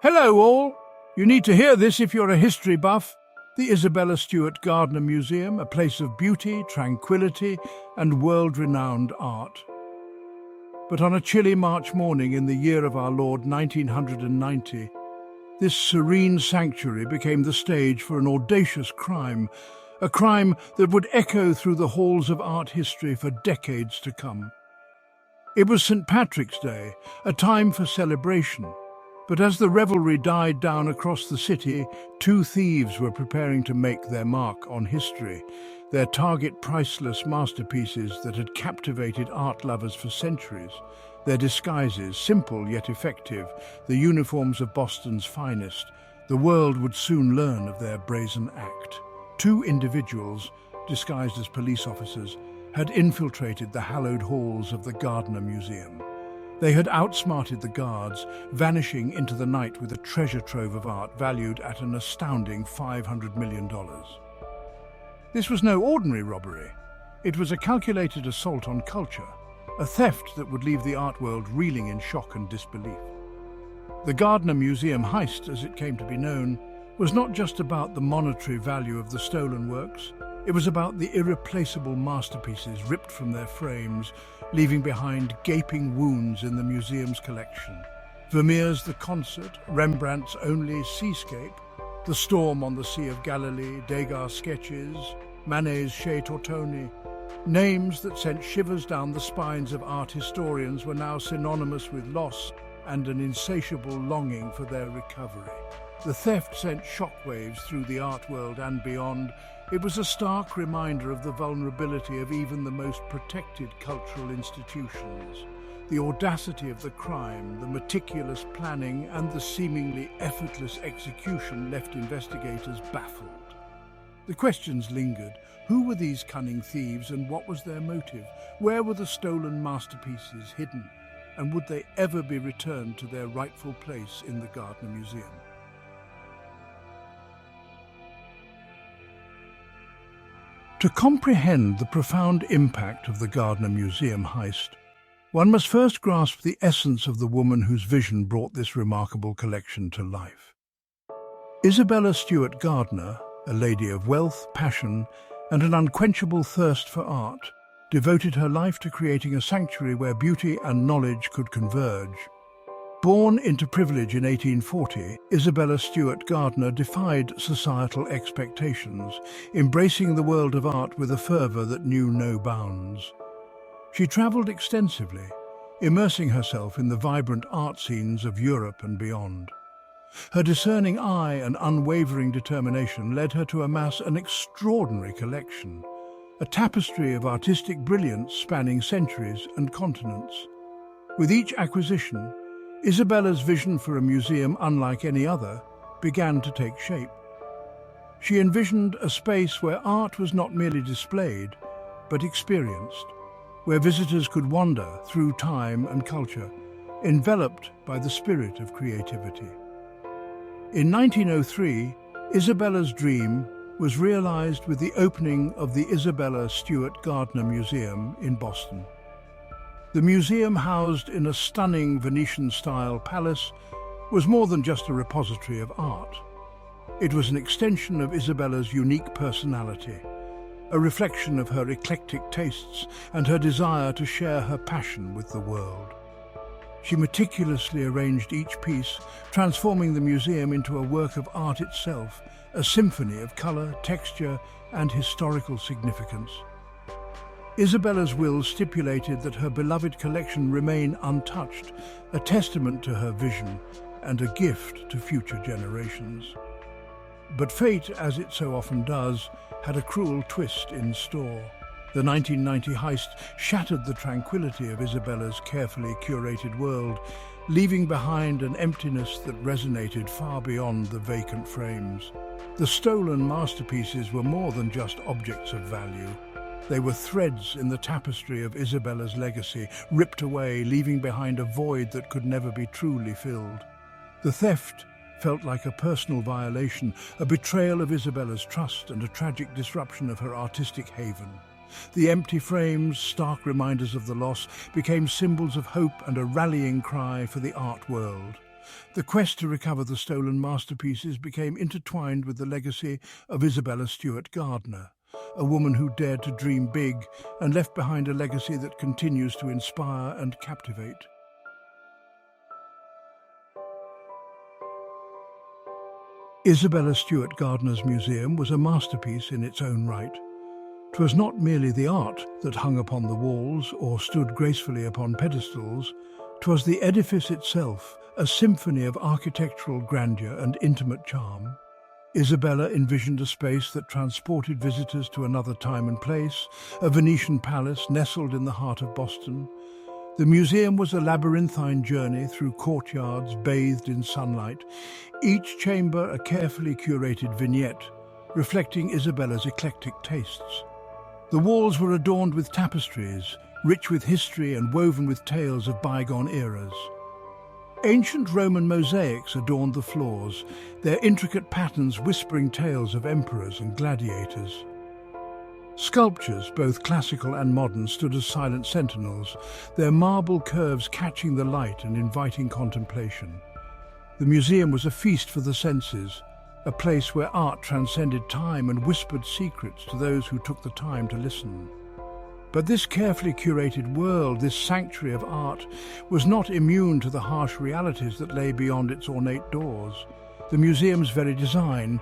Hello all! You need to hear this if you're a history buff. The Isabella Stewart Gardner Museum, a place of beauty, tranquility and world-renowned art. But on a chilly March morning in the year of our Lord 1990, this serene sanctuary became the stage for an audacious crime, a crime that would echo through the halls of art history for decades to come. It was St. Patrick's Day, a time for celebration. But as the revelry died down across the city, two thieves were preparing to make their mark on history, their target priceless masterpieces that had captivated art lovers for centuries, their disguises, simple yet effective, the uniforms of Boston's finest. The world would soon learn of their brazen act. Two individuals, disguised as police officers, had infiltrated the hallowed halls of the Gardner Museum. They had outsmarted the guards, vanishing into the night with a treasure trove of art valued at an astounding $500 million. This was no ordinary robbery. It was a calculated assault on culture, a theft that would leave the art world reeling in shock and disbelief. The Gardner Museum heist, as it came to be known, was not just about the monetary value of the stolen works. It was about the irreplaceable masterpieces ripped from their frames, leaving behind gaping wounds in the museum's collection. Vermeer's The Concert, Rembrandt's only seascape, The Storm on the Sea of Galilee, Degas' sketches, Manet's Chez Tortoni. Names that sent shivers down the spines of art historians were now synonymous with loss and an insatiable longing for their recovery. The theft sent shockwaves through the art world and beyond. It was a stark reminder of the vulnerability of even the most protected cultural institutions. The audacity of the crime, the meticulous planning, and the seemingly effortless execution left investigators baffled. The questions lingered. Who were these cunning thieves and what was their motive? Where were the stolen masterpieces hidden? And would they ever be returned to their rightful place in the Gardner Museum? To comprehend the profound impact of the Gardner Museum heist, one must first grasp the essence of the woman whose vision brought this remarkable collection to life. Isabella Stewart Gardner, a lady of wealth, passion, and an unquenchable thirst for art, devoted her life to creating a sanctuary where beauty and knowledge could converge. Born into privilege in 1840, Isabella Stewart Gardner defied societal expectations, embracing the world of art with a fervor that knew no bounds. She traveled extensively, immersing herself in the vibrant art scenes of Europe and beyond. Her discerning eye and unwavering determination led her to amass an extraordinary collection, a tapestry of artistic brilliance spanning centuries and continents. With each acquisition, Isabella's vision for a museum unlike any other began to take shape. She envisioned a space where art was not merely displayed, but experienced, where visitors could wander through time and culture, enveloped by the spirit of creativity. In 1903, Isabella's dream was realized with the opening of the Isabella Stewart Gardner Museum in Boston. The museum, housed in a stunning Venetian-style palace, was more than just a repository of art. It was an extension of Isabella's unique personality, a reflection of her eclectic tastes and her desire to share her passion with the world. She meticulously arranged each piece, transforming the museum into a work of art itself, a symphony of color, texture, and historical significance. Isabella's will stipulated that her beloved collection remain untouched, a testament to her vision and a gift to future generations. But fate, as it so often does, had a cruel twist in store. The 1990 heist shattered the tranquility of Isabella's carefully curated world, leaving behind an emptiness that resonated far beyond the vacant frames. The stolen masterpieces were more than just objects of value. They were threads in the tapestry of Isabella's legacy, ripped away, leaving behind a void that could never be truly filled. The theft felt like a personal violation, a betrayal of Isabella's trust and a tragic disruption of her artistic haven. The empty frames, stark reminders of the loss, became symbols of hope and a rallying cry for the art world. The quest to recover the stolen masterpieces became intertwined with the legacy of Isabella Stewart Gardner, a woman who dared to dream big and left behind a legacy that continues to inspire and captivate. Isabella Stewart Gardner's museum was a masterpiece in its own right. 'Twas not merely the art that hung upon the walls or stood gracefully upon pedestals, 'twas the edifice itself, a symphony of architectural grandeur and intimate charm. Isabella envisioned a space that transported visitors to another time and place, a Venetian palace nestled in the heart of Boston. The museum was a labyrinthine journey through courtyards bathed in sunlight, each chamber a carefully curated vignette, reflecting Isabella's eclectic tastes. The walls were adorned with tapestries, rich with history and woven with tales of bygone eras. Ancient Roman mosaics adorned the floors, their intricate patterns whispering tales of emperors and gladiators. Sculptures, both classical and modern, stood as silent sentinels, their marble curves catching the light and inviting contemplation. The museum was a feast for the senses, a place where art transcended time and whispered secrets to those who took the time to listen. But this carefully curated world, this sanctuary of art, was not immune to the harsh realities that lay beyond its ornate doors. The museum's very design,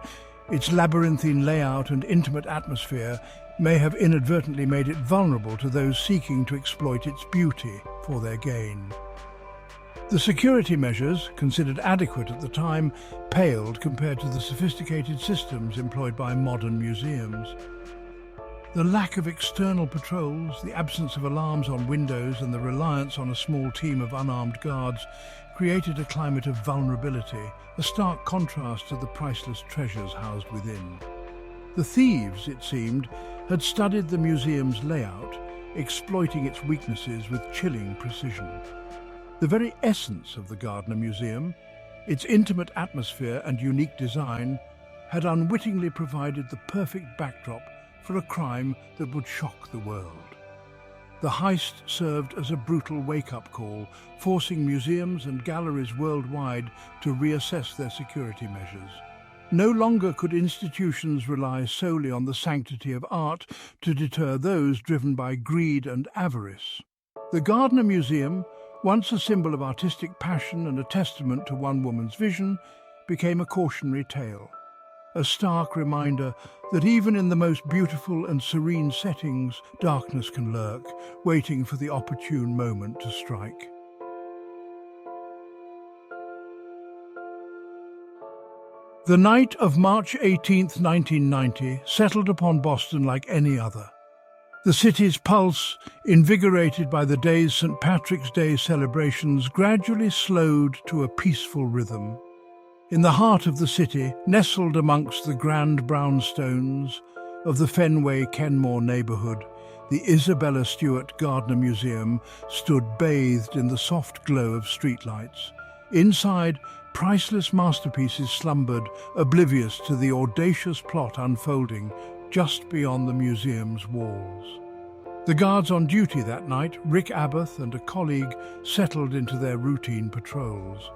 its labyrinthine layout and intimate atmosphere, may have inadvertently made it vulnerable to those seeking to exploit its beauty for their gain. The security measures, considered adequate at the time, paled compared to the sophisticated systems employed by modern museums. The lack of external patrols, the absence of alarms on windows and the reliance on a small team of unarmed guards created a climate of vulnerability, a stark contrast to the priceless treasures housed within. The thieves, it seemed, had studied the museum's layout, exploiting its weaknesses with chilling precision. The very essence of the Gardner Museum, its intimate atmosphere and unique design, had unwittingly provided the perfect backdrop for a crime that would shock the world. The heist served as a brutal wake-up call, forcing museums and galleries worldwide to reassess their security measures. No longer could institutions rely solely on the sanctity of art to deter those driven by greed and avarice. The Gardner Museum, once a symbol of artistic passion and a testament to one woman's vision, became a cautionary tale, a stark reminder that even in the most beautiful and serene settings, darkness can lurk, waiting for the opportune moment to strike. The night of March 18th, 1990, settled upon Boston like any other. The city's pulse, invigorated by the day's St. Patrick's Day celebrations, gradually slowed to a peaceful rhythm. In the heart of the city, nestled amongst the grand brownstones of the Fenway-Kenmore neighborhood, the Isabella Stewart Gardner Museum stood bathed in the soft glow of streetlights. Inside, priceless masterpieces slumbered, oblivious to the audacious plot unfolding just beyond the museum's walls. The guards on duty that night, Rick Abath and a colleague, settled into their routine patrols.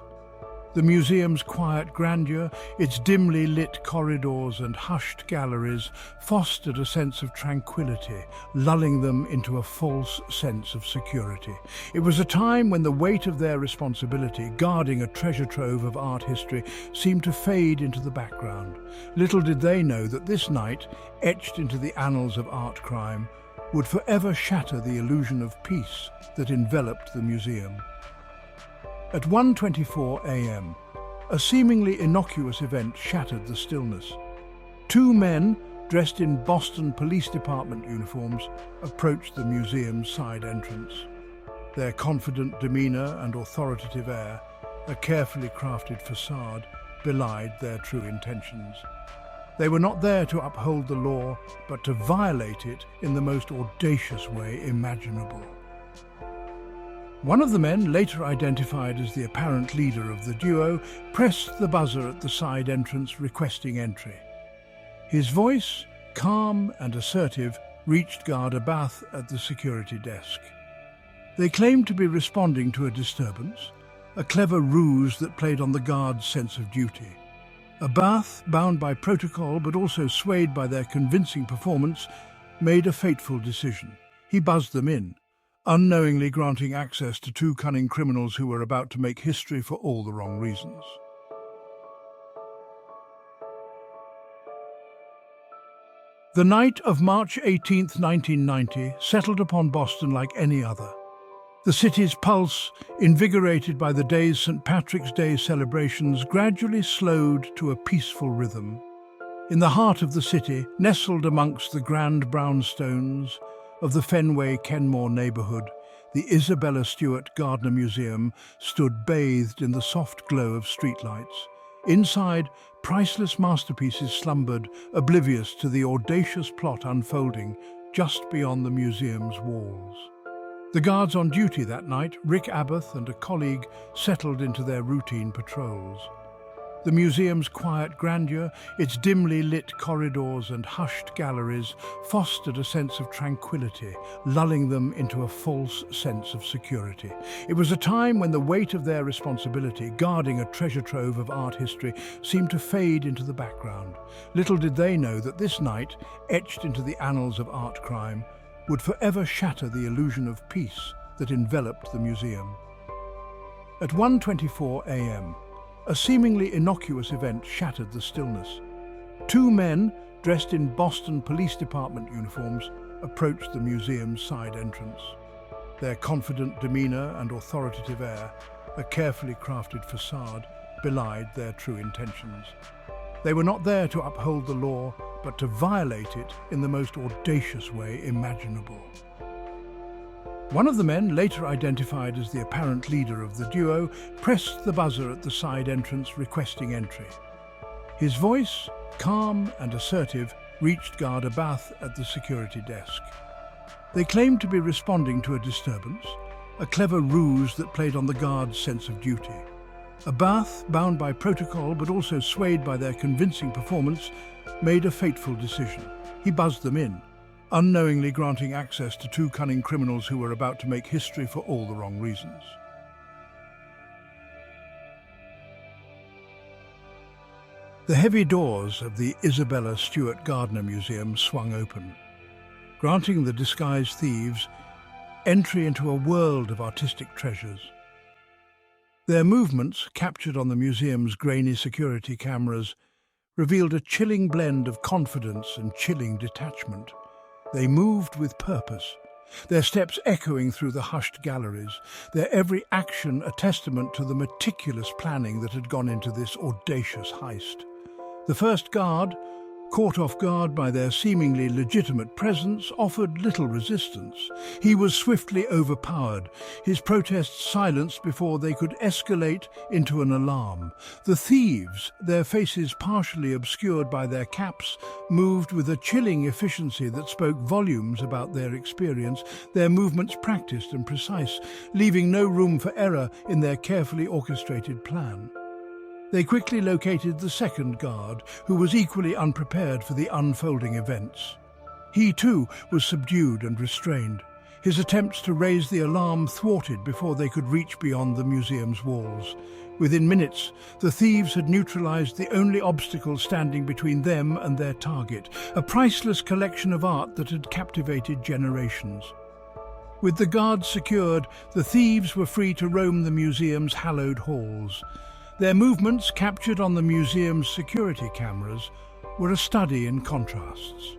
The museum's quiet grandeur, its dimly lit corridors and hushed galleries, fostered a sense of tranquility, lulling them into a false sense of security. It was a time when the weight of their responsibility, guarding a treasure trove of art history, seemed to fade into the background. Little did they know that this night, etched into the annals of art crime, would forever shatter the illusion of peace that enveloped the museum. At 1:24 a.m., a seemingly innocuous event shattered the stillness. Two men, dressed in Boston Police Department uniforms, approached the museum's side entrance. Their confident demeanor and authoritative air, a carefully crafted facade, belied their true intentions. They were not there to uphold the law, but to violate it in the most audacious way imaginable. One of the men, later identified as the apparent leader of the duo, pressed the buzzer at the side entrance requesting entry. His voice, calm and assertive, reached Guard Abath at the security desk. They claimed to be responding to a disturbance, a clever ruse that played on the guards' sense of duty. A bath, bound by protocol but also swayed by their convincing performance, made a fateful decision. He buzzed them in, unknowingly granting access to two cunning criminals who were about to make history for all the wrong reasons. The night of March 18, 1990, settled upon Boston like any other. The city's pulse, invigorated by the day's St. Patrick's Day celebrations, gradually slowed to a peaceful rhythm. In the heart of the city, nestled amongst the grand brownstones of the Fenway Kenmore neighborhood, the Isabella Stewart Gardner Museum stood bathed in the soft glow of streetlights. Inside, priceless masterpieces slumbered, oblivious to the audacious plot unfolding just beyond the museum's walls. The guards on duty that night, Rick Abbott and a colleague, settled into their routine patrols. The museum's quiet grandeur, its dimly lit corridors and hushed galleries, fostered a sense of tranquility, lulling them into a false sense of security. It was a time when the weight of their responsibility, guarding a treasure trove of art history, seemed to fade into the background. Little did they know that this night, etched into the annals of art crime, would forever shatter the illusion of peace that enveloped the museum. At 1:24 a.m., a seemingly innocuous event shattered the stillness. Two men, dressed in Boston Police Department uniforms, approached the museum's side entrance. Their confident demeanor and authoritative air, a carefully crafted facade, belied their true intentions. They were not there to uphold the law, but to violate it in the most audacious way imaginable. One of the men, later identified as the apparent leader of the duo, pressed the buzzer at the side entrance requesting entry. His voice, calm and assertive, reached Guard Abath at the security desk. They claimed to be responding to a disturbance, a clever ruse that played on the guard's sense of duty. Abath, bound by protocol but also swayed by their convincing performance, made a fateful decision. He buzzed them in, unknowingly granting access to two cunning criminals who were about to make history for all the wrong reasons. The heavy doors of the Isabella Stewart Gardner Museum swung open, granting the disguised thieves entry into a world of artistic treasures. Their movements, captured on the museum's grainy security cameras, revealed a chilling blend of confidence and chilling detachment. They moved with purpose, their steps echoing through the hushed galleries, their every action a testament to the meticulous planning that had gone into this audacious heist. The first guard, caught off guard by their seemingly legitimate presence, offered little resistance. He was swiftly overpowered, his protests silenced before they could escalate into an alarm. The thieves, their faces partially obscured by their caps, moved with a chilling efficiency that spoke volumes about their experience, their movements practiced and precise, leaving no room for error in their carefully orchestrated plan. They quickly located the second guard, who was equally unprepared for the unfolding events. He, too, was subdued and restrained, his attempts to raise the alarm thwarted before they could reach beyond the museum's walls. Within minutes, the thieves had neutralized the only obstacle standing between them and their target, a priceless collection of art that had captivated generations. With the guards secured, the thieves were free to roam the museum's hallowed halls. Their movements, captured on the museum's security cameras, were a study in contrasts.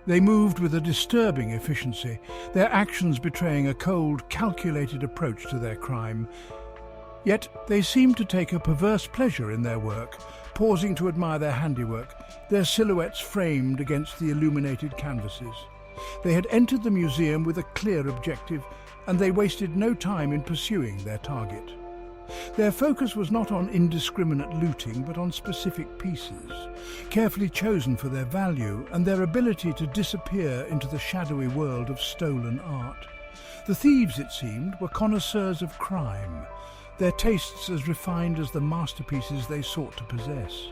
They moved with a disturbing efficiency, their actions betraying a cold, calculated approach to their crime. Yet they seemed to take a perverse pleasure in their work, pausing to admire their handiwork, their silhouettes framed against the illuminated canvases. They had entered the museum with a clear objective, and they wasted no time in pursuing their target. Their focus was not on indiscriminate looting, but on specific pieces, carefully chosen for their value and their ability to disappear into the shadowy world of stolen art. The thieves, it seemed, were connoisseurs of crime, their tastes as refined as the masterpieces they sought to possess.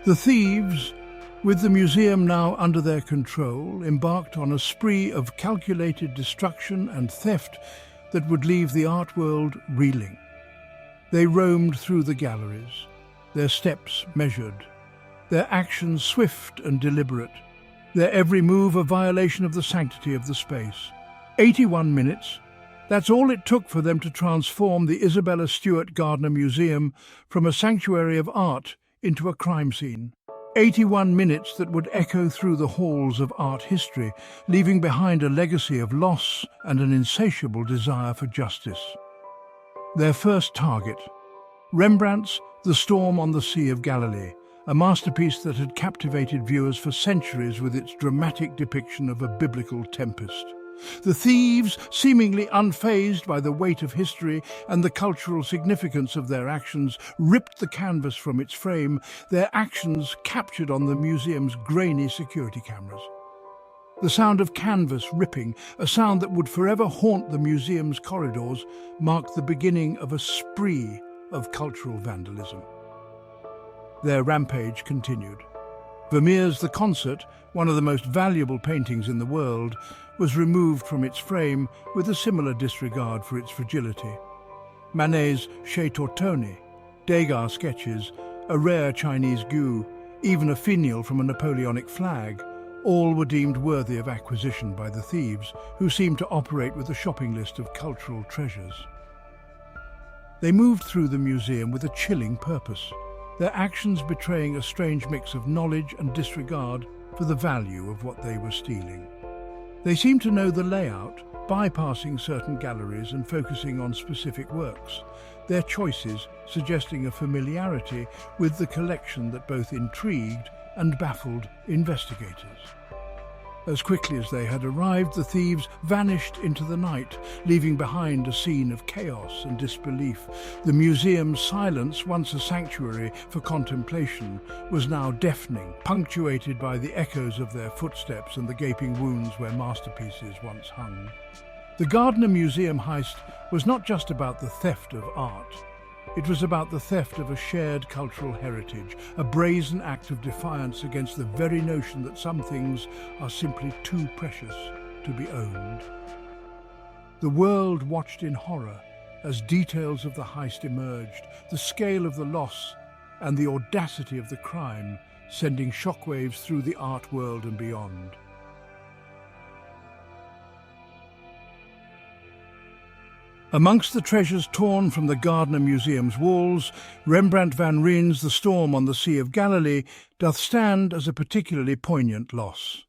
The thieves, With the museum now under their control, embarked on a spree of calculated destruction and theft that would leave the art world reeling. They roamed through the galleries, their steps measured, their actions swift and deliberate, their every move a violation of the sanctity of the space. 81 minutes, that's all it took for them to transform the Isabella Stewart Gardner Museum from a sanctuary of art into a crime scene. 81 minutes that would echo through the halls of art history, leaving behind a legacy of loss and an insatiable desire for justice. Their first target, Rembrandt's The Storm on the Sea of Galilee, a masterpiece that had captivated viewers for centuries with its dramatic depiction of a biblical tempest. The thieves, seemingly unfazed by the weight of history and the cultural significance of their actions, ripped the canvas from its frame, their actions captured on the museum's grainy security cameras. The sound of canvas ripping, a sound that would forever haunt the museum's corridors, marked the beginning of a spree of cultural vandalism. Their rampage continued. Vermeer's The Concert, one of the most valuable paintings in the world, was removed from its frame with a similar disregard for its fragility. Manet's Chez Tortoni, Degas sketches, a rare Chinese gu, even a finial from a Napoleonic flag, all were deemed worthy of acquisition by the thieves, who seemed to operate with a shopping list of cultural treasures. They moved through the museum with a chilling purpose, their actions betraying a strange mix of knowledge and disregard for the value of what they were stealing. They seemed to know the layout, bypassing certain galleries and focusing on specific works, their choices suggesting a familiarity with the collection that both intrigued and baffled investigators. As quickly as they had arrived, the thieves vanished into the night, leaving behind a scene of chaos and disbelief. The museum's silence, once a sanctuary for contemplation, was now deafening, punctuated by the echoes of their footsteps and the gaping wounds where masterpieces once hung. The Gardner Museum heist was not just about the theft of art. It was about the theft of a shared cultural heritage, a brazen act of defiance against the very notion that some things are simply too precious to be owned. The world watched in horror as details of the heist emerged, the scale of the loss and the audacity of the crime sending shockwaves through the art world and beyond. Amongst the treasures torn from the Gardner Museum's walls, Rembrandt van Rijn's The Storm on the Sea of Galilee doth stand as a particularly poignant loss.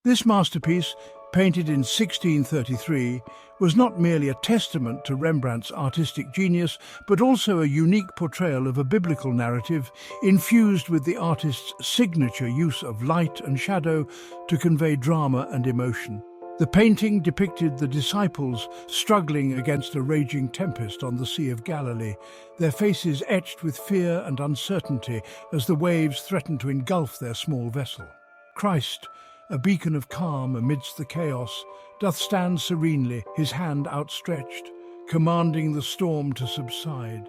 This masterpiece, painted in 1633, was not merely a testament to Rembrandt's artistic genius, but also a unique portrayal of a biblical narrative infused with the artist's signature use of light and shadow to convey drama and emotion. The painting depicted the disciples struggling against a raging tempest on the Sea of Galilee, their faces etched with fear and uncertainty as the waves threatened to engulf their small vessel. Christ, a beacon of calm amidst the chaos, doth stand serenely, his hand outstretched, commanding the storm to subside.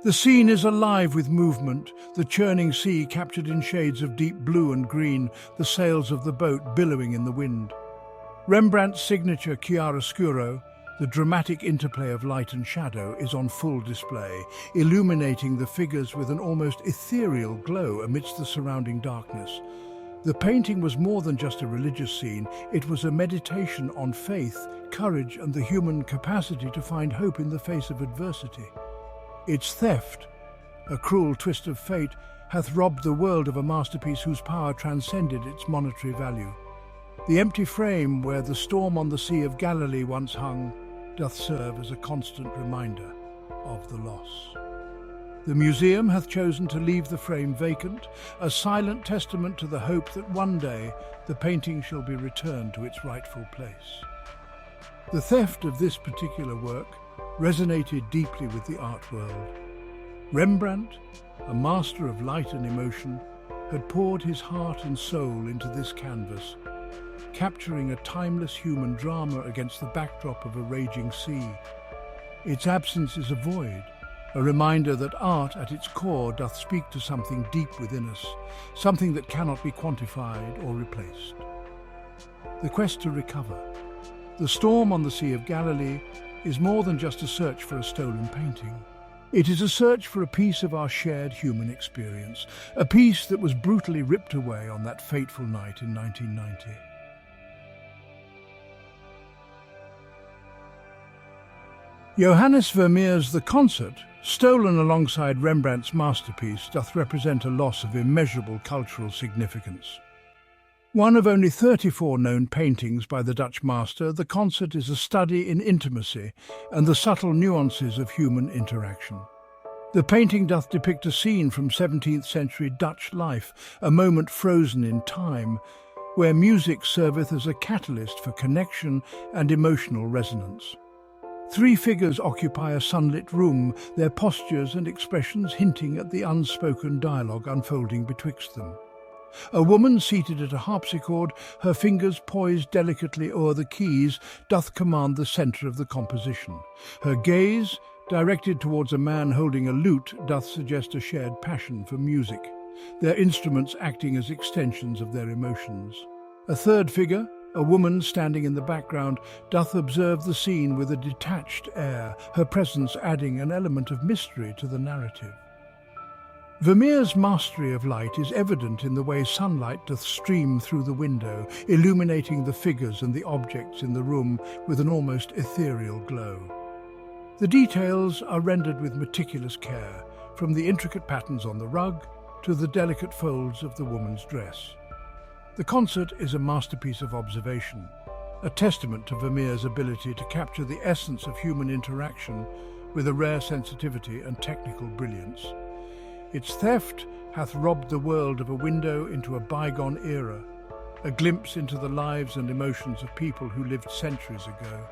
The scene is alive with movement, the churning sea captured in shades of deep blue and green, the sails of the boat billowing in the wind. Rembrandt's signature chiaroscuro, the dramatic interplay of light and shadow, is on full display, illuminating the figures with an almost ethereal glow amidst the surrounding darkness. The painting was more than just a religious scene, it was a meditation on faith, courage, and the human capacity to find hope in the face of adversity. Its theft, a cruel twist of fate, hath robbed the world of a masterpiece whose power transcended its monetary value. The empty frame where The Storm on the Sea of Galilee once hung doth serve as a constant reminder of the loss. The museum hath chosen to leave the frame vacant, a silent testament to the hope that one day the painting shall be returned to its rightful place. The theft of this particular work resonated deeply with the art world. Rembrandt, a master of light and emotion, had poured his heart and soul into this canvas, capturing a timeless human drama against the backdrop of a raging sea. Its absence is a void, a reminder that art at its core doth speak to something deep within us, something that cannot be quantified or replaced. The quest to recover. The storm on the Sea of Galilee is more than just a search for a stolen painting. It is a search for a piece of our shared human experience, a piece that was brutally ripped away on that fateful night in 1990. Johannes Vermeer's The Concert, stolen alongside Rembrandt's masterpiece, doth represent a loss of immeasurable cultural significance. One of only 34 known paintings by the Dutch master, The Concert is a study in intimacy and the subtle nuances of human interaction. The painting doth depict a scene from 17th century Dutch life, a moment frozen in time, where music serveth as a catalyst for connection and emotional resonance. 3 figures occupy a sunlit room, their postures and expressions hinting at the unspoken dialogue unfolding betwixt them. A woman seated at a harpsichord, her fingers poised delicately o'er the keys, doth command the centre of the composition. Her gaze, directed towards a man holding a lute, doth suggest a shared passion for music, their instruments acting as extensions of their emotions. A third figure, a woman standing in the background, doth observe the scene with a detached air, her presence adding an element of mystery to the narrative. Vermeer's mastery of light is evident in the way sunlight doth stream through the window, illuminating the figures and the objects in the room with an almost ethereal glow. The details are rendered with meticulous care, from the intricate patterns on the rug to the delicate folds of the woman's dress. The Concert is a masterpiece of observation, a testament to Vermeer's ability to capture the essence of human interaction with a rare sensitivity and technical brilliance. Its theft hath robbed the world of a window into a bygone era, a glimpse into the lives and emotions of people who lived centuries ago.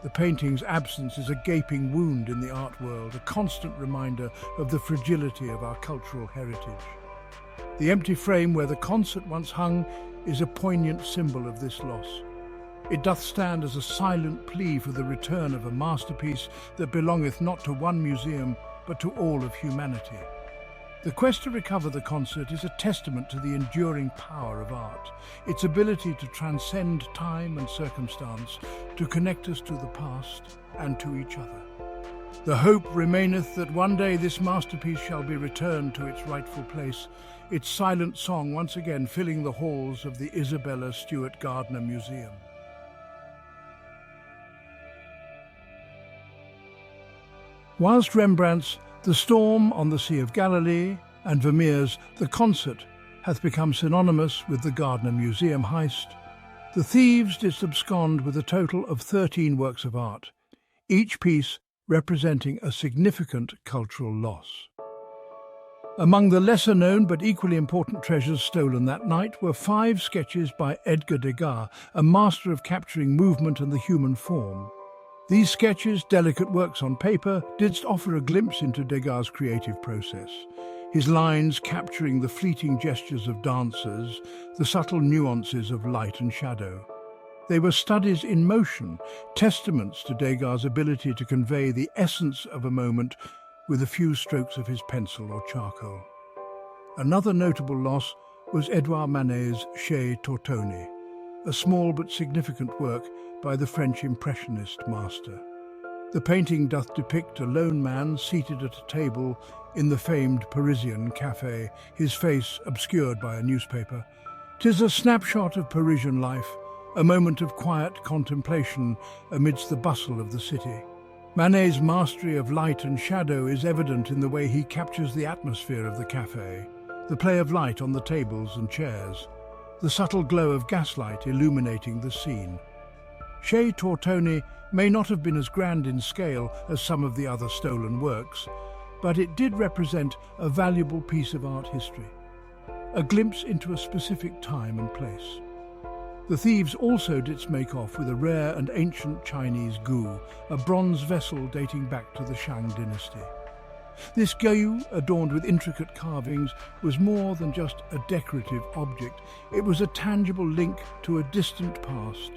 The painting's absence is a gaping wound in the art world, a constant reminder of the fragility of our cultural heritage. The empty frame where the concert once hung is a poignant symbol of this loss. It doth stand as a silent plea for the return of a masterpiece that belongeth not to one museum, but to all of humanity. The quest to recover the concert is a testament to the enduring power of art, its ability to transcend time and circumstance, to connect us to the past and to each other. The hope remaineth that one day this masterpiece shall be returned to its rightful place, its silent song once again filling the halls of the Isabella Stewart Gardner Museum. Whilst Rembrandt's The Storm on the Sea of Galilee and Vermeer's The Concert hath become synonymous with the Gardner Museum heist, the Thieves did abscond with a total of 13 works of art, each piece representing a significant cultural loss. Among the lesser-known but equally important treasures stolen that night were 5 sketches by Edgar Degas, a master of capturing movement and the human form. These sketches, delicate works on paper, didst offer a glimpse into Degas' creative process, his lines capturing the fleeting gestures of dancers, the subtle nuances of light and shadow. They were studies in motion, testaments to Degas' ability to convey the essence of a moment with a few strokes of his pencil or charcoal. Another notable loss was Edouard Manet's Chez Tortoni, a small but significant work by the French Impressionist master. The painting doth depict a lone man seated at a table in the famed Parisian café, his face obscured by a newspaper. 'Tis a snapshot of Parisian life, a moment of quiet contemplation amidst the bustle of the city. Manet's mastery of light and shadow is evident in the way he captures the atmosphere of the café, the play of light on the tables and chairs, the subtle glow of gaslight illuminating the scene. Chez Tortoni may not have been as grand in scale as some of the other stolen works, but it did represent a valuable piece of art history, a glimpse into a specific time and place. The Thieves also didst make off with a rare and ancient Chinese gu, a bronze vessel dating back to the Shang dynasty. This gu, adorned with intricate carvings, was more than just a decorative object. It was a tangible link to a distant past,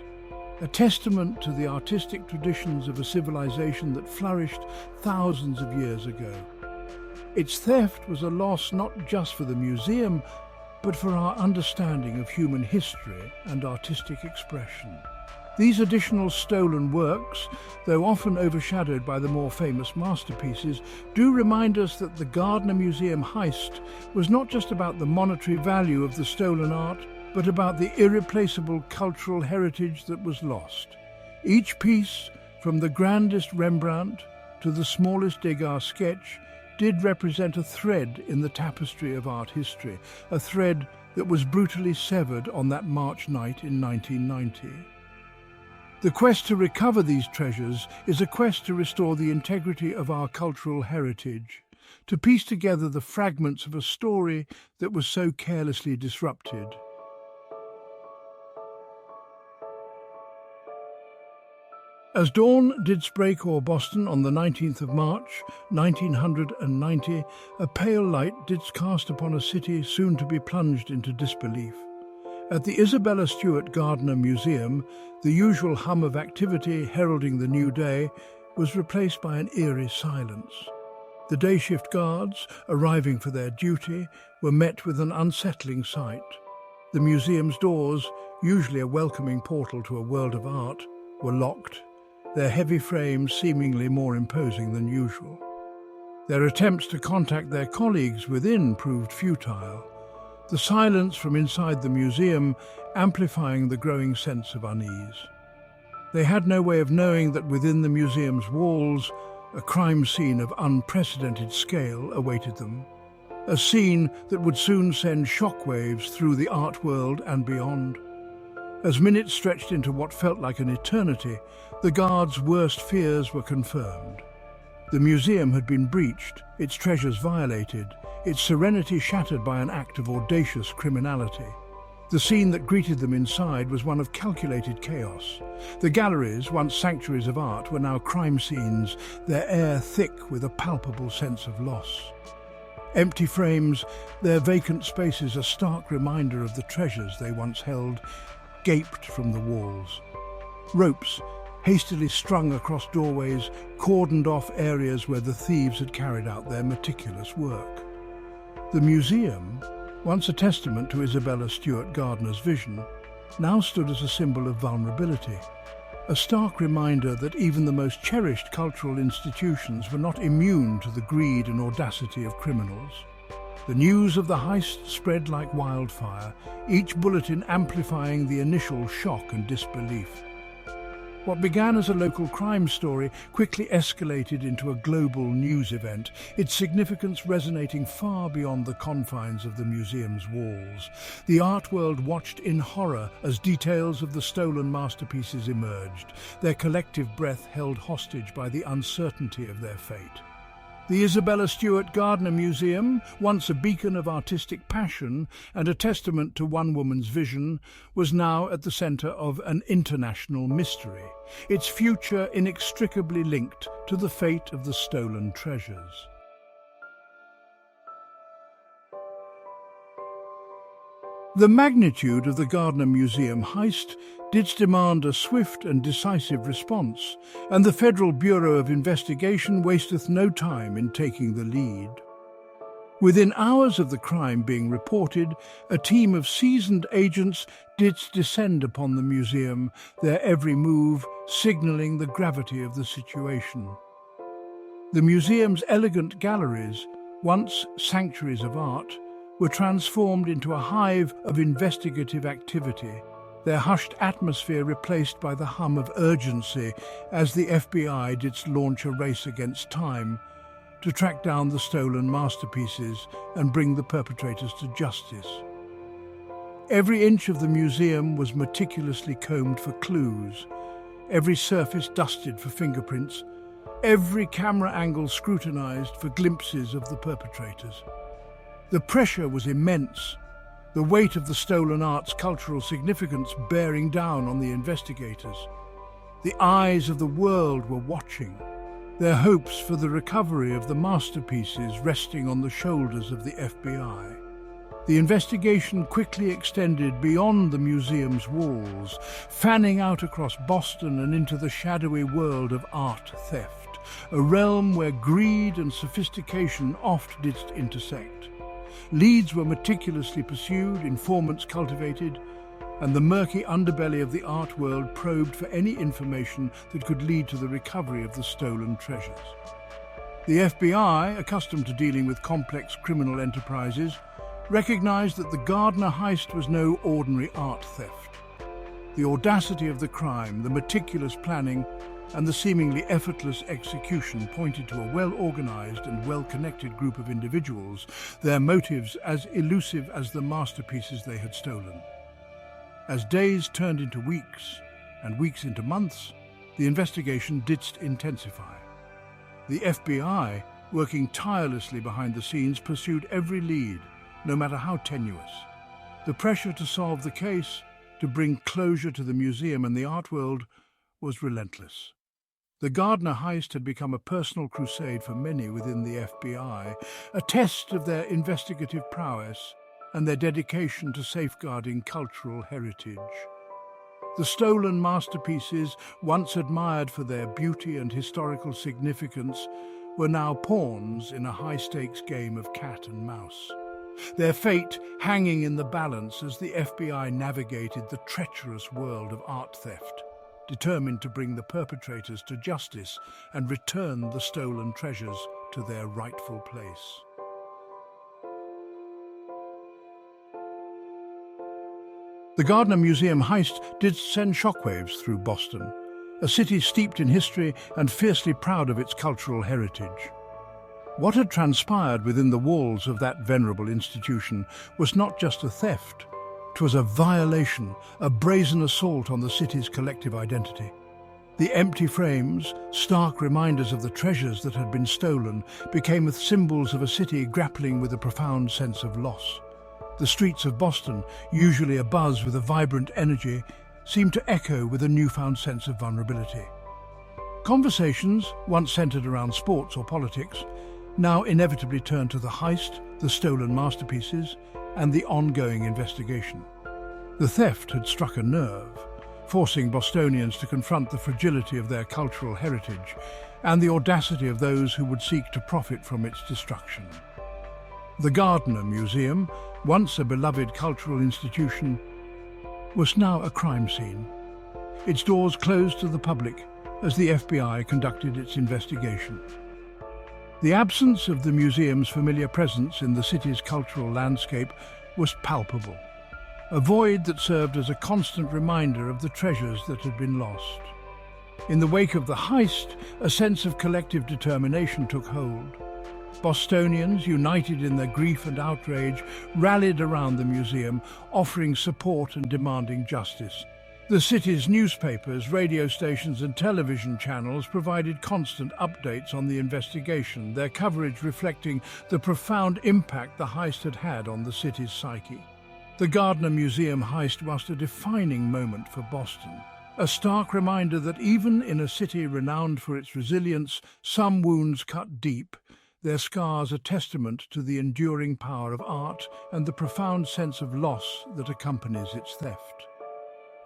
a testament to the artistic traditions of a civilization that flourished thousands of years ago. Its theft was a loss not just for the museum, but for our understanding of human history and artistic expression. These additional stolen works, though often overshadowed by the more famous masterpieces, do remind us that the Gardner Museum heist was not just about the monetary value of the stolen art, but about the irreplaceable cultural heritage that was lost. Each piece, from the grandest Rembrandt to the smallest Degas sketch, did represent a thread in the tapestry of art history, a thread that was brutally severed on that March night in 1990. The quest to recover these treasures is a quest to restore the integrity of our cultural heritage, to piece together the fragments of a story that was so carelessly disrupted. As dawn didst break o'er Boston on the 19th of March, 1990, a pale light didst cast upon a city soon to be plunged into disbelief. At the Isabella Stewart Gardner Museum, the usual hum of activity heralding the new day was replaced by an eerie silence. The day shift guards, arriving for their duty, were met with an unsettling sight. The museum's doors, usually a welcoming portal to a world of art, were locked, their heavy frames seemingly more imposing than usual. Their attempts to contact their colleagues within proved futile, the silence from inside the museum amplifying the growing sense of unease. They had no way of knowing that within the museum's walls, a crime scene of unprecedented scale awaited them, a scene that would soon send shockwaves through the art world and beyond. As minutes stretched into what felt like an eternity, the guards' worst fears were confirmed. The museum had been breached, its treasures violated, its serenity shattered by an act of audacious criminality. The scene that greeted them inside was one of calculated chaos. The galleries, once sanctuaries of art, were now crime scenes, their air thick with a palpable sense of loss. Empty frames, their vacant spaces a stark reminder of the treasures they once held, gaped from the walls. Ropes, hastily strung across doorways, cordoned off areas where the thieves had carried out their meticulous work. The museum, once a testament to Isabella Stewart Gardner's vision, now stood as a symbol of vulnerability, a stark reminder that even the most cherished cultural institutions were not immune to the greed and audacity of criminals. The news of the heist spread like wildfire, each bulletin amplifying the initial shock and disbelief. What began as a local crime story quickly escalated into a global news event, its significance resonating far beyond the confines of the museum's walls. The art world watched in horror as details of the stolen masterpieces emerged, their collective breath held hostage by the uncertainty of their fate. The Isabella Stewart Gardner Museum, once a beacon of artistic passion and a testament to one woman's vision, was now at the centre of an international mystery, its future inextricably linked to the fate of the stolen treasures. The magnitude of the Gardner Museum heist didst demand a swift and decisive response, and the Federal Bureau of Investigation wasteth no time in taking the lead. Within hours of the crime being reported, a team of seasoned agents didst descend upon the museum, their every move signalling the gravity of the situation. The museum's elegant galleries, once sanctuaries of art, were transformed into a hive of investigative activity, their hushed atmosphere replaced by the hum of urgency as the FBI didst launch a race against time to track down the stolen masterpieces and bring the perpetrators to justice. Every inch of the museum was meticulously combed for clues, every surface dusted for fingerprints, every camera angle scrutinized for glimpses of the perpetrators. The pressure was immense, the weight of the stolen art's cultural significance bearing down on the investigators. The eyes of the world were watching, their hopes for the recovery of the masterpieces resting on the shoulders of the FBI. The investigation quickly extended beyond the museum's walls, fanning out across Boston and into the shadowy world of art theft, a realm where greed and sophistication oft did intersect. Leads were meticulously pursued, informants cultivated, and the murky underbelly of the art world probed for any information that could lead to the recovery of the stolen treasures. The FBI, accustomed to dealing with complex criminal enterprises, recognized that the Gardner heist was no ordinary art theft. The audacity of the crime, the meticulous planning, and the seemingly effortless execution pointed to a well-organized and well-connected group of individuals, their motives as elusive as the masterpieces they had stolen. As days turned into weeks, and weeks into months, the investigation did intensify. The FBI, working tirelessly behind the scenes, pursued every lead, no matter how tenuous. The pressure to solve the case, to bring closure to the museum and the art world, was relentless. The Gardner heist had become a personal crusade for many within the FBI, a test of their investigative prowess and their dedication to safeguarding cultural heritage. The stolen masterpieces, once admired for their beauty and historical significance, were now pawns in a high-stakes game of cat and mouse. Their fate hanging in the balance as the FBI navigated the treacherous world of art theft, determined to bring the perpetrators to justice and return the stolen treasures to their rightful place. The Gardner Museum heist did send shockwaves through Boston, a city steeped in history and fiercely proud of its cultural heritage. What had transpired within the walls of that venerable institution was not just a theft. 'Twas a violation, a brazen assault on the city's collective identity. The empty frames, stark reminders of the treasures that had been stolen, became symbols of a city grappling with a profound sense of loss. The streets of Boston, usually abuzz with a vibrant energy, seemed to echo with a newfound sense of vulnerability. Conversations, once centered around sports or politics, now inevitably turned to the heist, the stolen masterpieces, and the ongoing investigation. The theft had struck a nerve, forcing Bostonians to confront the fragility of their cultural heritage and the audacity of those who would seek to profit from its destruction. The Gardner Museum, once a beloved cultural institution, was now a crime scene. Its doors closed to the public as the FBI conducted its investigation. The absence of the museum's familiar presence in the city's cultural landscape was palpable, a void that served as a constant reminder of the treasures that had been lost. In the wake of the heist, a sense of collective determination took hold. Bostonians, united in their grief and outrage, rallied around the museum, offering support and demanding justice. The city's newspapers, radio stations and television channels provided constant updates on the investigation, their coverage reflecting the profound impact the heist had had on the city's psyche. The Gardner Museum heist was a defining moment for Boston, a stark reminder that even in a city renowned for its resilience, some wounds cut deep, their scars a testament to the enduring power of art and the profound sense of loss that accompanies its theft.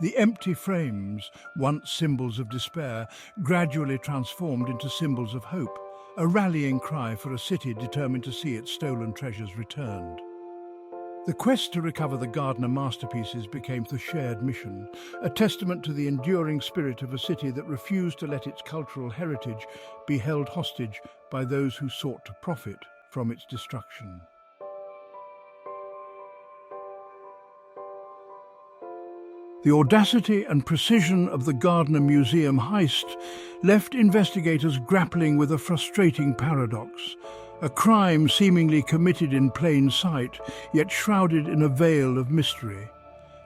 The empty frames, once symbols of despair, gradually transformed into symbols of hope, a rallying cry for a city determined to see its stolen treasures returned. The quest to recover the Gardner masterpieces became the shared mission, a testament to the enduring spirit of a city that refused to let its cultural heritage be held hostage by those who sought to profit from its destruction. The audacity and precision of the Gardner Museum heist left investigators grappling with a frustrating paradox, a crime seemingly committed in plain sight, yet shrouded in a veil of mystery.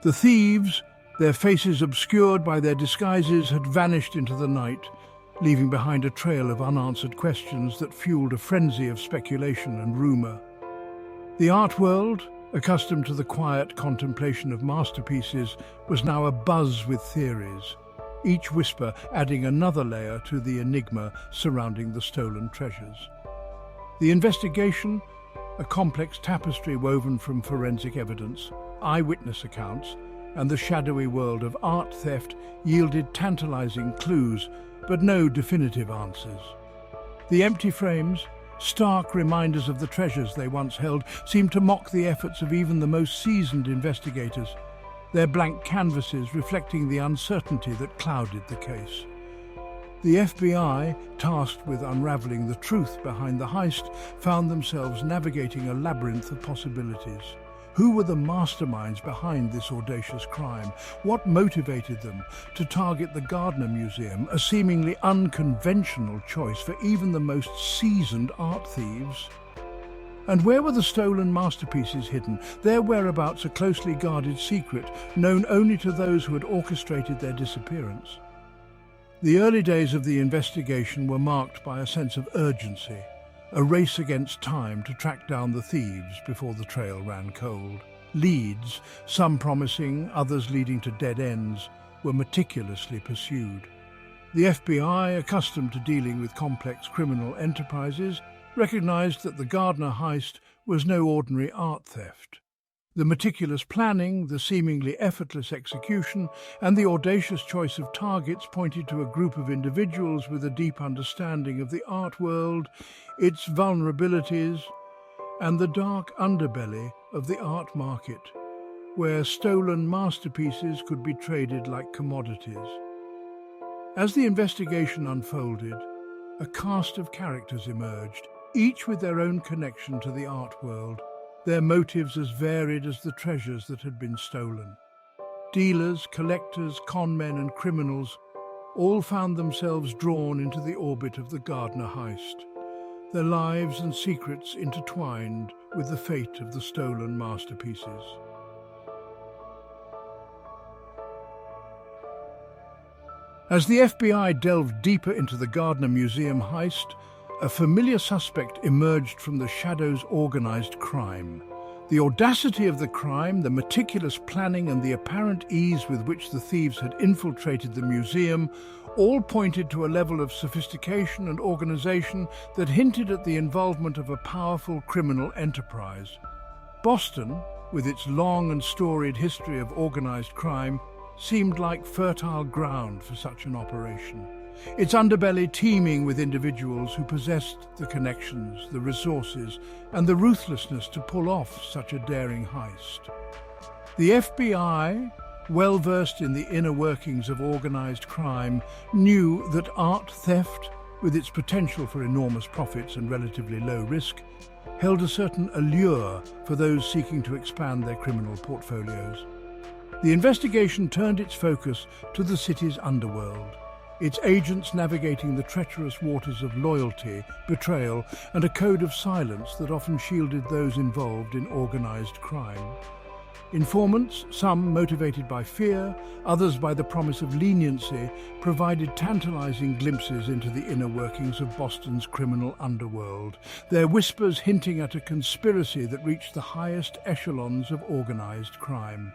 The thieves, their faces obscured by their disguises, had vanished into the night, leaving behind a trail of unanswered questions that fueled a frenzy of speculation and rumor. The art world, accustomed to the quiet contemplation of masterpieces, was now abuzz with theories, each whisper adding another layer to the enigma surrounding the stolen treasures. The investigation, a complex tapestry woven from forensic evidence, eyewitness accounts, and the shadowy world of art theft yielded tantalizing clues, but no definitive answers. The empty frames, stark reminders of the treasures they once held, seemed to mock the efforts of even the most seasoned investigators, their blank canvases reflecting the uncertainty that clouded the case. The FBI, tasked with unraveling the truth behind the heist, found themselves navigating a labyrinth of possibilities. Who were the masterminds behind this audacious crime? What motivated them to target the Gardner Museum, a seemingly unconventional choice for even the most seasoned art thieves? And where were the stolen masterpieces hidden? Their whereabouts a closely guarded secret, known only to those who had orchestrated their disappearance. The early days of the investigation were marked by a sense of urgency, a race against time to track down the thieves before the trail ran cold. Leads, some promising, others leading to dead ends, were meticulously pursued. The FBI, accustomed to dealing with complex criminal enterprises, recognized that the Gardner heist was no ordinary art theft. The meticulous planning, the seemingly effortless execution, and the audacious choice of targets pointed to a group of individuals with a deep understanding of the art world, its vulnerabilities, and the dark underbelly of the art market, where stolen masterpieces could be traded like commodities. As the investigation unfolded, a cast of characters emerged, each with their own connection to the art world, their motives as varied as the treasures that had been stolen. Dealers, collectors, conmen, and criminals all found themselves drawn into the orbit of the Gardner heist, their lives and secrets intertwined with the fate of the stolen masterpieces. As the FBI delved deeper into the Gardner Museum heist, a familiar suspect emerged from the shadows of organized crime. The audacity of the crime, the meticulous planning, and the apparent ease with which the thieves had infiltrated the museum all pointed to a level of sophistication and organization that hinted at the involvement of a powerful criminal enterprise. Boston, with its long and storied history of organized crime, seemed like fertile ground for such an operation. Its underbelly teeming with individuals who possessed the connections, the resources, and the ruthlessness to pull off such a daring heist. The FBI, well versed in the inner workings of organized crime, knew that art theft, with its potential for enormous profits and relatively low risk, held a certain allure for those seeking to expand their criminal portfolios. The investigation turned its focus to the city's underworld, its agents navigating the treacherous waters of loyalty, betrayal, and a code of silence that often shielded those involved in organized crime. Informants, some motivated by fear, others by the promise of leniency, provided tantalizing glimpses into the inner workings of Boston's criminal underworld, their whispers hinting at a conspiracy that reached the highest echelons of organized crime.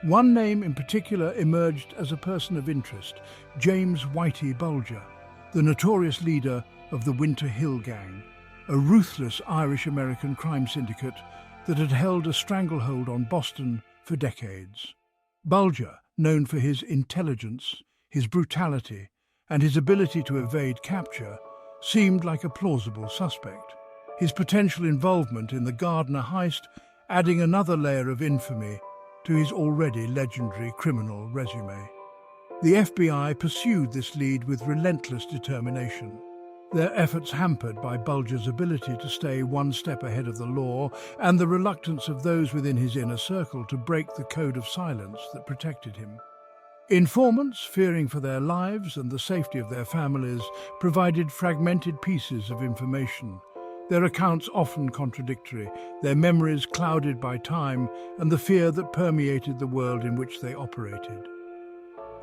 One name in particular emerged as a person of interest, James Whitey Bulger, the notorious leader of the Winter Hill Gang, a ruthless Irish-American crime syndicate that had held a stranglehold on Boston for decades. Bulger, known for his intelligence, his brutality, and his ability to evade capture, seemed like a plausible suspect, his potential involvement in the Gardner heist adding another layer of infamy to his already legendary criminal resume. The FBI pursued this lead with relentless determination, their efforts hampered by Bulger's ability to stay one step ahead of the law and the reluctance of those within his inner circle to break the code of silence that protected him. Informants, fearing for their lives and the safety of their families, provided fragmented pieces of information, their accounts often contradictory, their memories clouded by time and the fear that permeated the world in which they operated.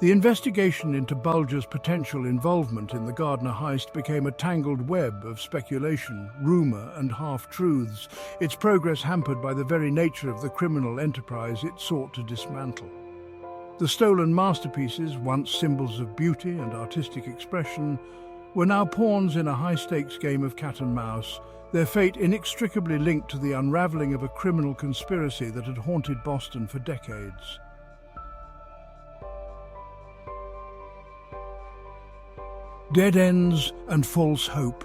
The investigation into Bulger's potential involvement in the Gardner heist became a tangled web of speculation, rumor, and half-truths, its progress hampered by the very nature of the criminal enterprise it sought to dismantle. The stolen masterpieces, once symbols of beauty and artistic expression, were now pawns in a high-stakes game of cat and mouse, their fate inextricably linked to the unraveling of a criminal conspiracy that had haunted Boston for decades. Dead ends and false hope.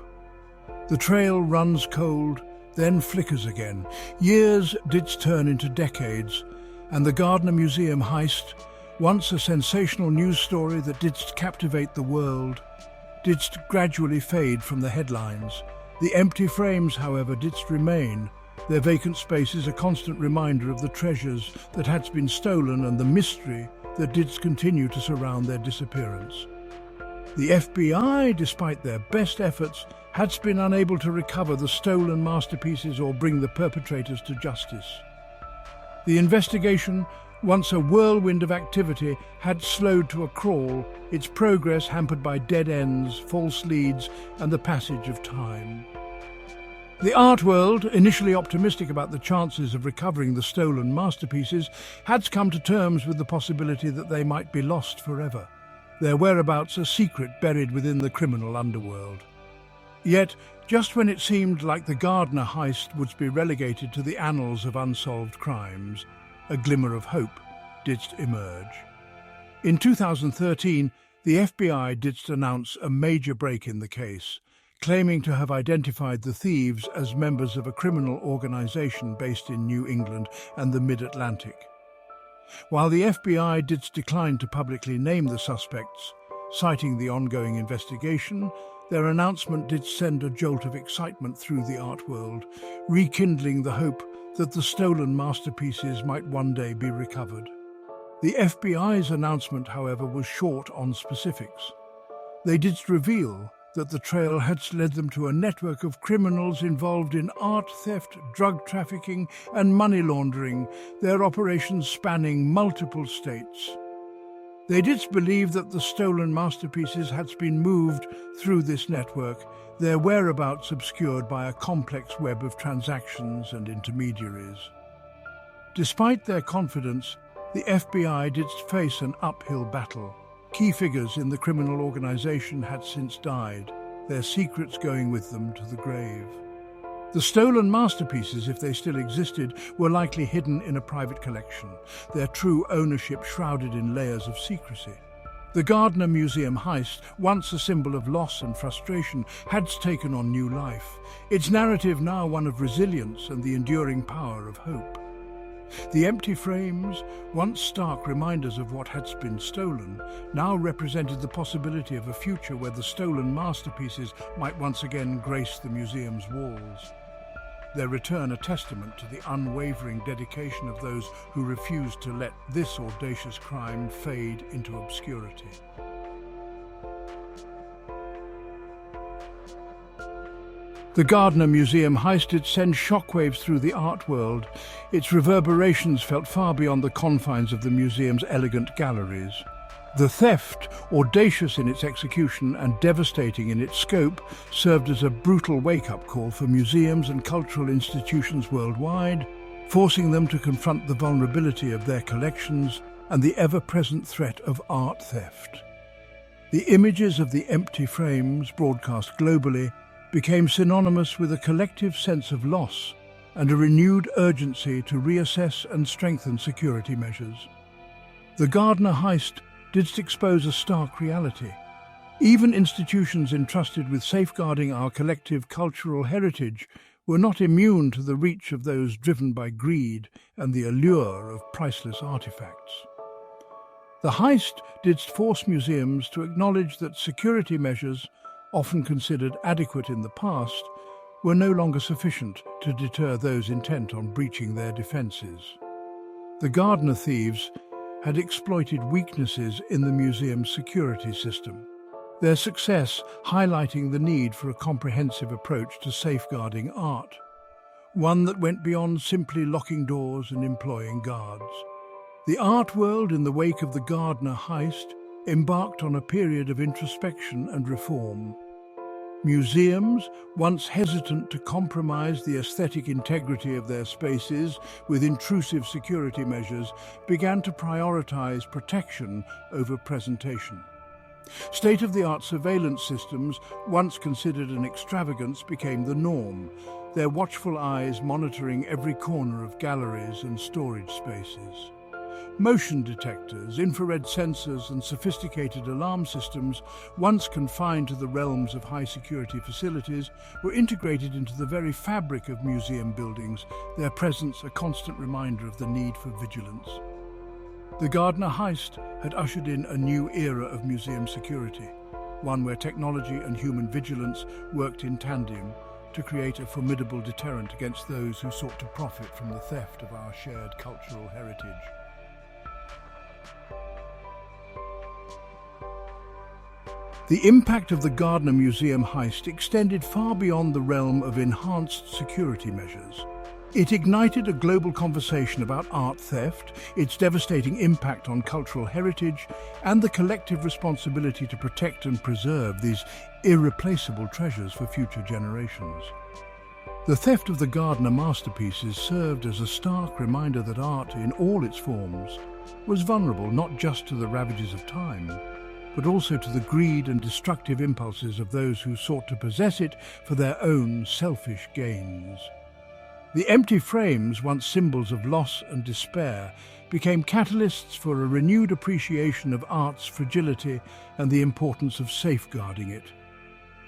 The trail runs cold, then flickers again. Years didst turn into decades, and the Gardner Museum heist, once a sensational news story that didst captivate the world, didst gradually fade from the headlines. The empty frames, however, didst remain, their vacant spaces a constant reminder of the treasures that hadst been stolen and the mystery that didst continue to surround their disappearance. The FBI, despite their best efforts, hadst been unable to recover the stolen masterpieces or bring the perpetrators to justice. The investigation, once a whirlwind of activity, had slowed to a crawl, its progress hampered by dead ends, false leads, and the passage of time. The art world, initially optimistic about the chances of recovering the stolen masterpieces, had come to terms with the possibility that they might be lost forever, their whereabouts a secret buried within the criminal underworld. Yet, just when it seemed like the Gardner heist would be relegated to the annals of unsolved crimes, a glimmer of hope didst emerge. In 2013, the FBI didst announce a major break in the case, claiming to have identified the thieves as members of a criminal organization based in New England and the Mid-Atlantic. While the FBI didst decline to publicly name the suspects, citing the ongoing investigation, their announcement did send a jolt of excitement through the art world, rekindling the hope that the stolen masterpieces might one day be recovered. The FBI's announcement, however, was short on specifics. They didst reveal that the trail had led them to a network of criminals involved in art theft, drug trafficking, and money laundering, their operations spanning multiple states. They didst believe that the stolen masterpieces had been moved through this network, their whereabouts obscured by a complex web of transactions and intermediaries. Despite their confidence, the FBI didst face an uphill battle. Key figures in the criminal organization had since died, their secrets going with them to the grave. The stolen masterpieces, if they still existed, were likely hidden in a private collection, their true ownership shrouded in layers of secrecy. The Gardner Museum heist, once a symbol of loss and frustration, had taken on new life, its narrative now one of resilience and the enduring power of hope. The empty frames, once stark reminders of what had been stolen, now represented the possibility of a future where the stolen masterpieces might once again grace the museum's walls. Their return a testament to the unwavering dedication of those who refused to let this audacious crime fade into obscurity. The Gardner Museum heist did send shockwaves through the art world. Its reverberations felt far beyond the confines of the museum's elegant galleries. The theft, audacious in its execution and devastating in its scope, served as a brutal wake-up call for museums and cultural institutions worldwide, forcing them to confront the vulnerability of their collections and the ever-present threat of art theft. The images of the empty frames, broadcast globally, became synonymous with a collective sense of loss and a renewed urgency to reassess and strengthen security measures. The Gardner heist did expose a stark reality. Even institutions entrusted with safeguarding our collective cultural heritage were not immune to the reach of those driven by greed and the allure of priceless artifacts. The heist did force museums to acknowledge that security measures, often considered adequate in the past, were no longer sufficient to deter those intent on breaching their defences. The Gardner thieves had exploited weaknesses in the museum's security system, their success highlighting the need for a comprehensive approach to safeguarding art, one that went beyond simply locking doors and employing guards. The art world, in the wake of the Gardner heist, embarked on a period of introspection and reform. Museums, once hesitant to compromise the aesthetic integrity of their spaces with intrusive security measures, began to prioritize protection over presentation. State-of-the-art surveillance systems, once considered an extravagance, became the norm, their watchful eyes monitoring every corner of galleries and storage spaces. Motion detectors, infrared sensors and sophisticated alarm systems, once confined to the realms of high-security facilities, were integrated into the very fabric of museum buildings, their presence a constant reminder of the need for vigilance. The Gardner Heist had ushered in a new era of museum security, one where technology and human vigilance worked in tandem to create a formidable deterrent against those who sought to profit from the theft of our shared cultural heritage. The impact of the Gardner Museum heist extended far beyond the realm of enhanced security measures. It ignited a global conversation about art theft, its devastating impact on cultural heritage, and the collective responsibility to protect and preserve these irreplaceable treasures for future generations. The theft of the Gardner masterpieces served as a stark reminder that art, in all its forms, was vulnerable not just to the ravages of time, but also to the greed and destructive impulses of those who sought to possess it for their own selfish gains. The empty frames, once symbols of loss and despair, became catalysts for a renewed appreciation of art's fragility and the importance of safeguarding it.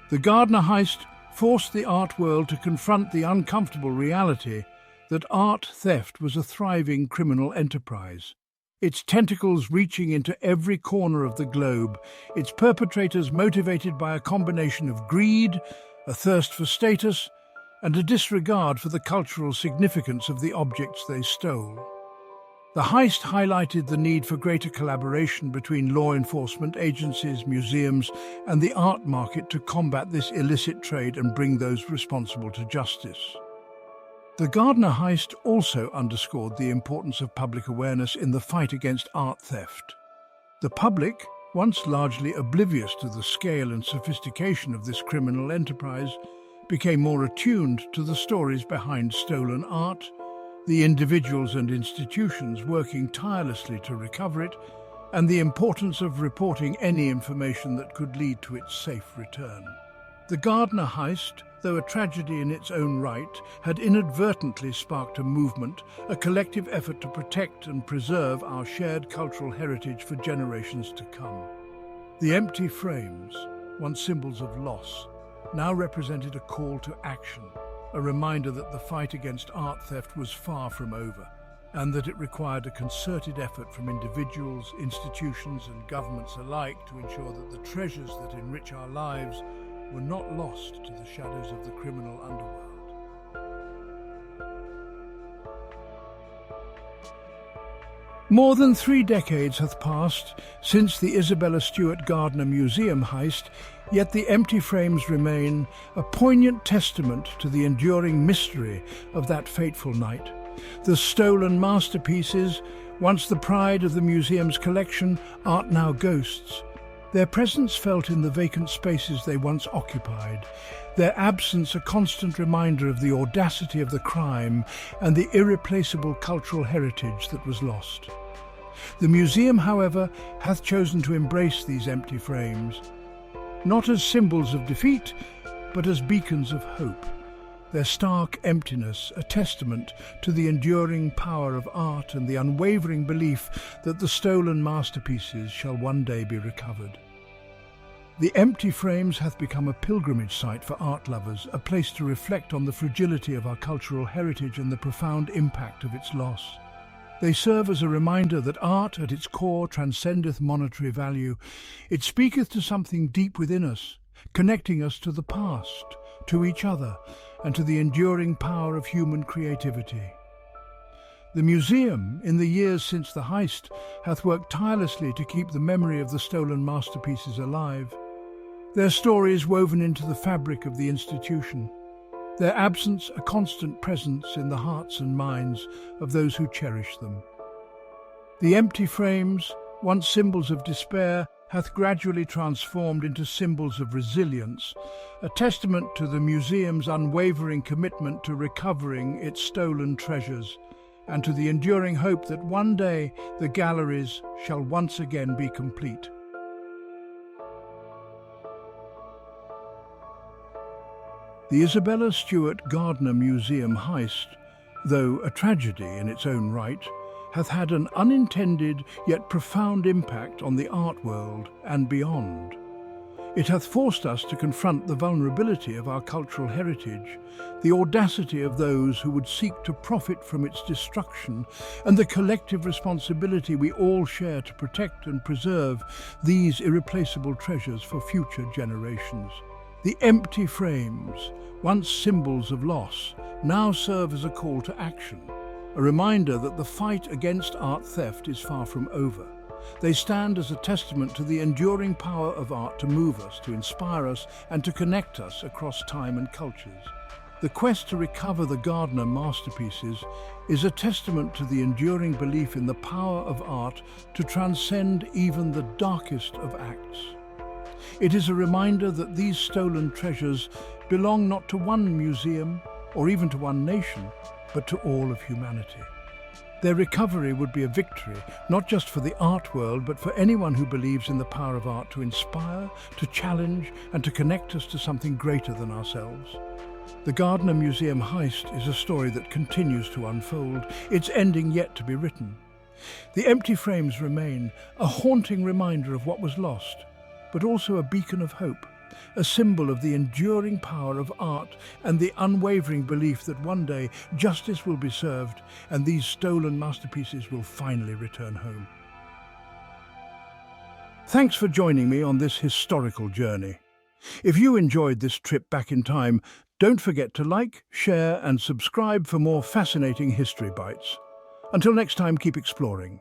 The Gardner heist forced the art world to confront the uncomfortable reality that art theft was a thriving criminal enterprise, its tentacles reaching into every corner of the globe, its perpetrators motivated by a combination of greed, a thirst for status, and a disregard for the cultural significance of the objects they stole. The heist highlighted the need for greater collaboration between law enforcement agencies, museums, and the art market to combat this illicit trade and bring those responsible to justice. The Gardner heist also underscored the importance of public awareness in the fight against art theft. The public, once largely oblivious to the scale and sophistication of this criminal enterprise, became more attuned to the stories behind stolen art, the individuals and institutions working tirelessly to recover it, and the importance of reporting any information that could lead to its safe return. The Gardner heist, though a tragedy in its own right, had inadvertently sparked a movement, a collective effort to protect and preserve our shared cultural heritage for generations to come. The empty frames, once symbols of loss, now represented a call to action, a reminder that the fight against art theft was far from over, and that it required a concerted effort from individuals, institutions, and governments alike to ensure that the treasures that enrich our lives were not lost to the shadows of the criminal underworld. More than 3 decades hath passed since the Isabella Stewart Gardner Museum heist, yet the empty frames remain a poignant testament to the enduring mystery of that fateful night. The stolen masterpieces, once the pride of the museum's collection, are now ghosts. Their presence felt in the vacant spaces they once occupied, their absence a constant reminder of the audacity of the crime and the irreplaceable cultural heritage that was lost. The museum, however, hath chosen to embrace these empty frames, not as symbols of defeat, but as beacons of hope, their stark emptiness a testament to the enduring power of art and the unwavering belief that the stolen masterpieces shall one day be recovered. The empty frames hath become a pilgrimage site for art lovers, a place to reflect on the fragility of our cultural heritage and the profound impact of its loss. They serve as a reminder that art at its core transcendeth monetary value. It speaketh to something deep within us, connecting us to the past, to each other, and to the enduring power of human creativity. The museum, in the years since the heist, hath worked tirelessly to keep the memory of the stolen masterpieces alive, their stories woven into the fabric of the institution, their absence a constant presence in the hearts and minds of those who cherish them. The empty frames, once symbols of despair, hath gradually transformed into symbols of resilience, a testament to the museum's unwavering commitment to recovering its stolen treasures, and to the enduring hope that one day the galleries shall once again be complete. The Isabella Stewart Gardner Museum heist, though a tragedy in its own right, hath had an unintended yet profound impact on the art world and beyond. It hath forced us to confront the vulnerability of our cultural heritage, the audacity of those who would seek to profit from its destruction, and the collective responsibility we all share to protect and preserve these irreplaceable treasures for future generations. The empty frames, once symbols of loss, now serve as a call to action, a reminder that the fight against art theft is far from over. They stand as a testament to the enduring power of art to move us, to inspire us, and to connect us across time and cultures. The quest to recover the Gardner masterpieces is a testament to the enduring belief in the power of art to transcend even the darkest of acts. It is a reminder that these stolen treasures belong not to one museum or even to one nation, but to all of humanity. Their recovery would be a victory, not just for the art world, but for anyone who believes in the power of art to inspire, to challenge, and to connect us to something greater than ourselves. The Gardner Museum heist is a story that continues to unfold, its ending yet to be written. The empty frames remain, a haunting reminder of what was lost, but also a beacon of hope, a symbol of the enduring power of art and the unwavering belief that one day justice will be served and these stolen masterpieces will finally return home. Thanks for joining me on this historical journey. If you enjoyed this trip back in time, don't forget to like, share, and subscribe for more fascinating history bites. Until next time, keep exploring.